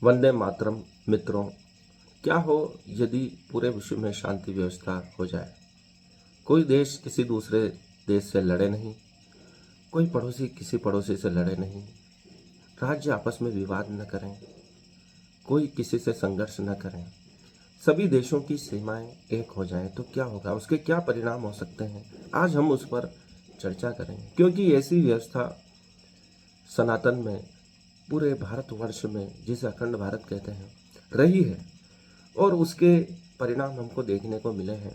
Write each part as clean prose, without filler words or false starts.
वंदे मातरम। मित्रों, क्या हो यदि पूरे विश्व में शांति व्यवस्था हो जाए। कोई देश किसी दूसरे देश से लड़े नहीं, कोई पड़ोसी किसी पड़ोसी से लड़े नहीं, राज्य आपस में विवाद न करें, कोई किसी से संघर्ष न करें, सभी देशों की सीमाएं एक हो जाएं तो क्या होगा, उसके क्या परिणाम हो सकते हैं। आज हम उस पर चर्चा करेंगे, क्योंकि ऐसी व्यवस्था सनातन में, पूरे भारतवर्ष में, जिसे अखंड भारत कहते हैं, रही है। और उसके परिणाम हमको देखने को मिले हैं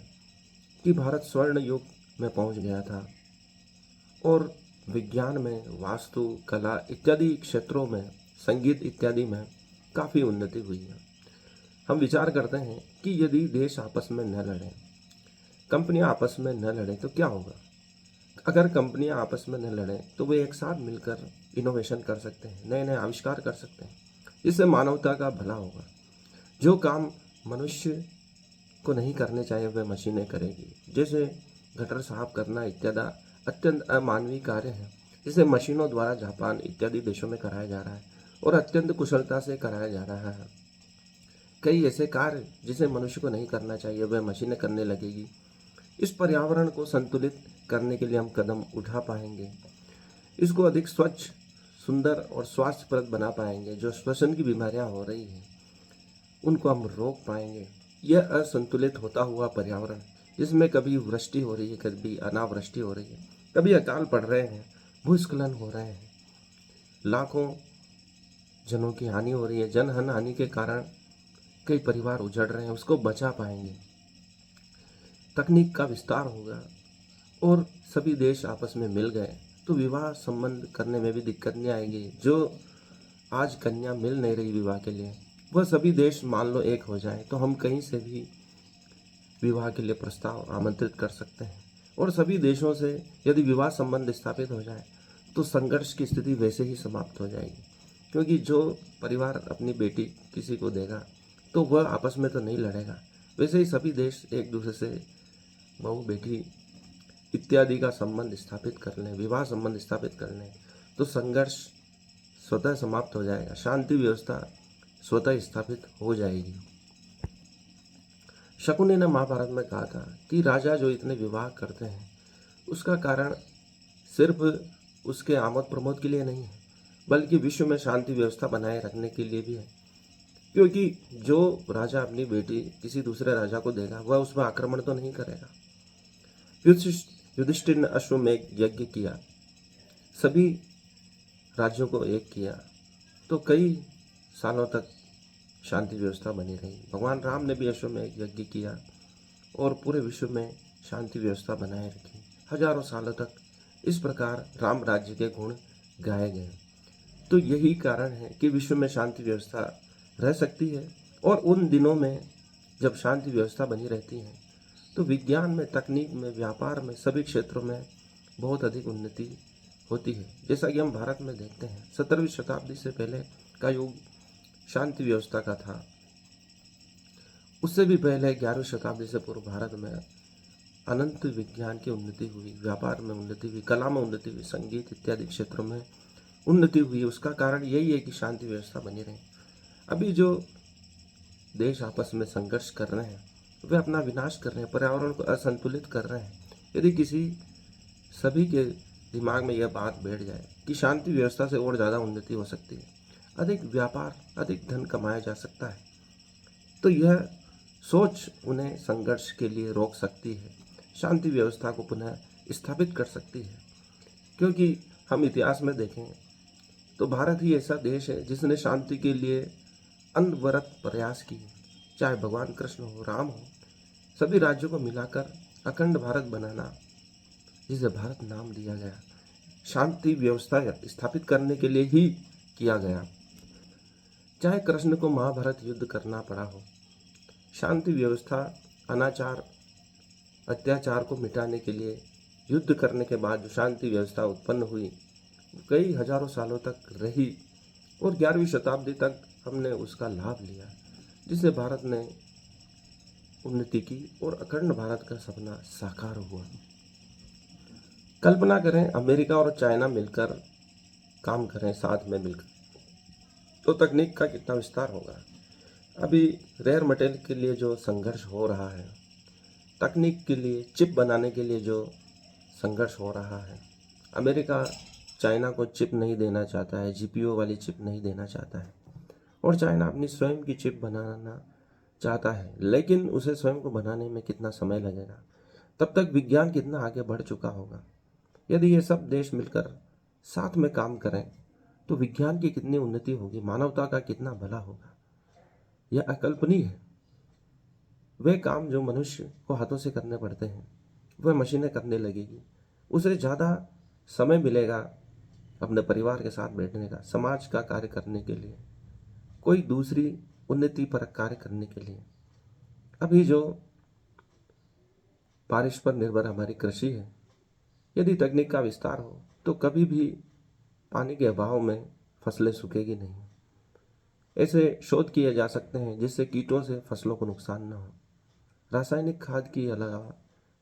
कि भारत स्वर्ण युग में पहुंच गया था और विज्ञान में, वास्तु, कला इत्यादि क्षेत्रों में, संगीत इत्यादि में काफ़ी उन्नति हुई है। हम विचार करते हैं कि यदि देश आपस में न लड़ें, कंपनियां आपस में न लड़ें तो क्या होगा। अगर कंपनियां आपस में न लड़ें तो वे एक साथ मिलकर इनोवेशन कर सकते हैं, नए नए आविष्कार कर सकते हैं। इससे मानवता का भला होगा। जो काम मनुष्य को नहीं करने चाहिए वह मशीनें करेगी। जैसे गटर साफ करना इत्यादि अत्यंत अमानवीय कार्य है, जिसे मशीनों द्वारा जापान इत्यादि देशों में कराया जा रहा है और अत्यंत कुशलता से कराया जा रहा है। कई ऐसे कार्य जिसे मनुष्य को नहीं करना चाहिए वह मशीनें करने लगेगी। इस पर्यावरण को संतुलित करने के लिए हम कदम उठा पाएंगे। इसको अधिक स्वच्छ, सुंदर और स्वास्थ्यप्रद बना पाएंगे। जो श्वसन की बीमारियां हो रही हैं उनको हम रोक पाएंगे। यह असंतुलित होता हुआ पर्यावरण, जिसमें कभी वृष्टि हो रही है, कभी अनावृष्टि हो रही है, कभी अकाल पड़ रहे हैं, भूस्खलन हो रहे हैं, लाखों जनों की हानि हो रही है, जनधन हानि के कारण कई परिवार उजड़ रहे हैं, उसको बचा पाएंगे। तकनीक का विस्तार होगा और सभी देश आपस में मिल गए तो विवाह संबंध करने में भी दिक्कत नहीं आएगी। जो आज कन्या मिल नहीं रही विवाह के लिए, वह सभी देश मान लो एक हो जाए तो हम कहीं से भी विवाह के लिए प्रस्ताव आमंत्रित कर सकते हैं। और सभी देशों से यदि विवाह संबंध स्थापित हो जाए तो संघर्ष की स्थिति वैसे ही समाप्त हो जाएगी। क्योंकि जो परिवार अपनी बेटी किसी को देगा तो वह आपस में तो नहीं लड़ेगा। वैसे ही सभी देश एक दूसरे से बहू बेटी इत्यादि का संबंध स्थापित कर लें, विवाह संबंध स्थापित कर लें तो संघर्ष स्वतः समाप्त हो जाएगा, शांति व्यवस्था स्वतः स्थापित हो जाएगी। शकुनी ने महाभारत में कहा था कि राजा जो इतने विवाह करते हैं उसका कारण सिर्फ उसके आमोद प्रमोद के लिए नहीं है, बल्कि विश्व में शांति व्यवस्था बनाए रखने के लिए भी है। क्योंकि जो राजा अपनी बेटी किसी दूसरे राजा को देगा वह उसमें आक्रमण तो नहीं करेगा। युधिष्ठिर ने अश्वमेध यज्ञ किया, सभी राज्यों को एक किया तो कई सालों तक शांति व्यवस्था बनी रही। भगवान राम ने भी अश्वमेध यज्ञ किया और पूरे विश्व में शांति व्यवस्था बनाए रखी। हजारों सालों तक इस प्रकार राम राज्य के गुण गाए गए। तो यही कारण है कि विश्व में शांति व्यवस्था रह सकती है। और उन दिनों में जब शांति व्यवस्था बनी रहती है तो विज्ञान में, तकनीक में, व्यापार में, सभी क्षेत्रों में बहुत अधिक उन्नति होती है। जैसा कि हम भारत में देखते हैं, 17वीं शताब्दी से पहले का युग शांति व्यवस्था का था। उससे भी पहले 11वीं शताब्दी से पूर्व भारत में अनंत विज्ञान की उन्नति हुई, व्यापार में उन्नति हुई, कला में उन्नति हुई, संगीत इत्यादि क्षेत्रों में उन्नति हुई। उसका कारण यही है कि शांति व्यवस्था बनी रहे। अभी जो देश आपस में संघर्ष कर रहे हैं वे अपना विनाश कर रहे हैं, पर्यावरण को असंतुलित कर रहे हैं। यदि किसी सभी के दिमाग में यह बात बैठ जाए कि शांति व्यवस्था से और ज़्यादा उन्नति हो सकती है, अधिक व्यापार, अधिक धन कमाया जा सकता है, तो यह सोच उन्हें संघर्ष के लिए रोक सकती है, शांति व्यवस्था को पुनः स्थापित कर सकती है। क्योंकि हम इतिहास में देखें तो भारत ही ऐसा देश है जिसने शांति के लिए अनवरत प्रयास किए। चाहे भगवान कृष्ण हो, राम हो, सभी राज्यों को मिलाकर अखंड भारत बनाना, जिसे भारत नाम दिया गया, शांति व्यवस्था स्थापित करने के लिए ही किया गया। चाहे कृष्ण को महाभारत युद्ध करना पड़ा हो, शांति व्यवस्था, अनाचार, अत्याचार को मिटाने के लिए युद्ध करने के बाद जो शांति व्यवस्था उत्पन्न हुई कई हजारों सालों तक रही और 11वीं शताब्दी तक हमने उसका लाभ लिया, जिससे भारत ने उन्नति की और अखंड भारत का सपना साकार हुआ। कल्पना करें अमेरिका और चाइना मिलकर काम करें, साथ में मिलकर तो तकनीक का कितना विस्तार होगा। अभी रेयर मटेरियल के लिए जो संघर्ष हो रहा है, तकनीक के लिए चिप बनाने के लिए जो संघर्ष हो रहा है, अमेरिका चाइना को चिप नहीं देना चाहता है, जीपीयू वाली चिप नहीं देना चाहता है, और चाइना अपनी स्वयं की चिप बनाना चाहता है, लेकिन उसे स्वयं को बनाने में कितना समय लगेगा, तब तक विज्ञान कितना आगे बढ़ चुका होगा। यदि ये सब देश मिलकर साथ में काम करें तो विज्ञान की कितनी उन्नति होगी, मानवता का कितना भला होगा, यह अकल्पनीय है। वे काम जो मनुष्य को हाथों से करने पड़ते हैं वह मशीनें करने लगेगी, उसे ज़्यादा समय मिलेगा अपने परिवार के साथ बैठने का, समाज का कार्य करने के लिए, कोई दूसरी उन्नति पर कार्य करने के लिए। अभी जो बारिश पर निर्भर हमारी कृषि है, यदि तकनीक का विस्तार हो तो कभी भी पानी के अभाव में फसलें सूखेगी नहीं। ऐसे शोध किए जा सकते हैं जिससे कीटों से फसलों को नुकसान न हो। रासायनिक खाद के अलावा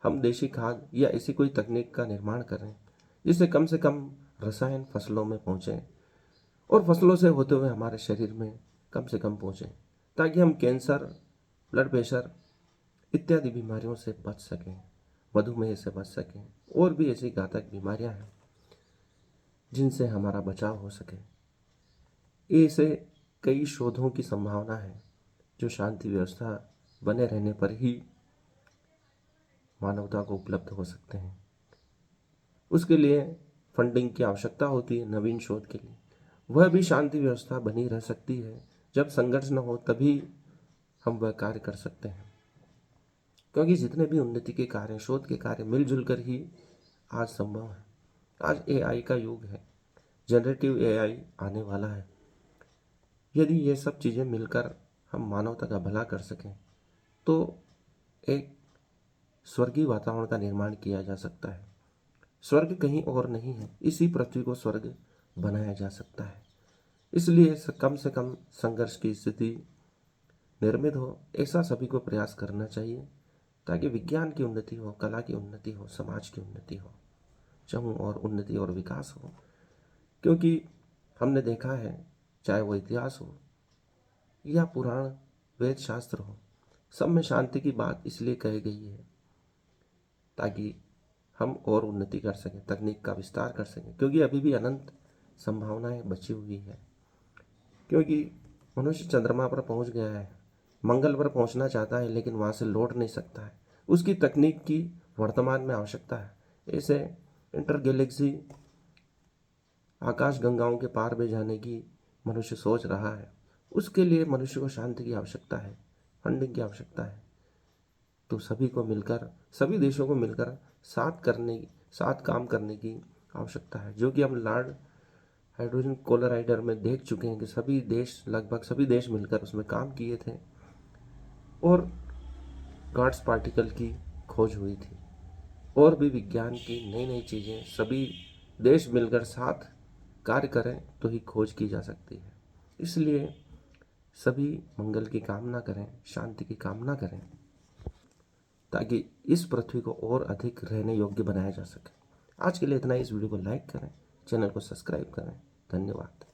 हम देशी खाद या ऐसी कोई तकनीक का निर्माण करें जिससे कम से कम रसायन फसलों में पहुँचे और फसलों से होते हुए हमारे शरीर में कम से कम पहुँचे, ताकि हम कैंसर, ब्लड प्रेशर इत्यादि बीमारियों से बच सकें, मधुमेह से बच सकें, और भी ऐसी घातक बीमारियां हैं जिनसे हमारा बचाव हो सके। ऐसे कई शोधों की संभावना है जो शांति व्यवस्था बने रहने पर ही मानवता को उपलब्ध हो सकते हैं। उसके लिए फंडिंग की आवश्यकता होती है, नवीन शोध के लिए। वह भी शांति व्यवस्था बनी रह सकती है। जब संघर्ष न हो तभी हम वह कार्य कर सकते हैं, क्योंकि जितने भी उन्नति के कार्य, शोध के कार्य मिलजुल कर ही आज संभव है। आज एआई का युग है, जनरेटिव एआई आने वाला है। यदि ये सब चीज़ें मिलकर हम मानवता का भला कर सकें तो एक स्वर्गीय वातावरण का निर्माण किया जा सकता है। स्वर्ग कहीं और नहीं है, इसी पृथ्वी को स्वर्ग बनाया जा सकता है। इसलिए कम से कम संघर्ष की स्थिति निर्मित हो, ऐसा सभी को प्रयास करना चाहिए, ताकि विज्ञान की उन्नति हो, कला की उन्नति हो, समाज की उन्नति हो, चहुं और उन्नति और विकास हो। क्योंकि हमने देखा है, चाहे वो इतिहास हो या पुराण, वेद शास्त्र हो, सब में शांति की बात इसलिए कही गई है ताकि हम और उन्नति कर सकें, तकनीक का विस्तार कर सकें, क्योंकि अभी भी अनंत संभावनाएं बची हुई है। क्योंकि मनुष्य चंद्रमा पर पहुंच गया है, मंगल पर पहुंचना चाहता है, लेकिन वहां से लौट नहीं सकता है। उसकी तकनीक की वर्तमान में आवश्यकता है। ऐसे इंटर गैलेक्सी आकाश गंगाओं के पार भी जाने की मनुष्य सोच रहा है। उसके लिए मनुष्य को शांति की आवश्यकता है, फंडिंग की आवश्यकता है। तो सभी को मिलकर, सभी देशों को मिलकर साथ काम करने की आवश्यकता है, जो कि हम लार्ड हाइड्रोजन कोलोराइडर में देख चुके हैं कि सभी देश, लगभग सभी देश मिलकर उसमें काम किए थे और गॉड्स पार्टिकल की खोज हुई थी। और भी विज्ञान की नई नई चीज़ें सभी देश मिलकर साथ कार्य करें तो ही खोज की जा सकती है। इसलिए सभी मंगल की कामना करें, शांति की कामना करें, ताकि इस पृथ्वी को और अधिक रहने योग्य बनाया जा सके। आज के लिए इतना ही। इस वीडियो को लाइक करें, चैनल को सब्सक्राइब करें। धन्यवाद।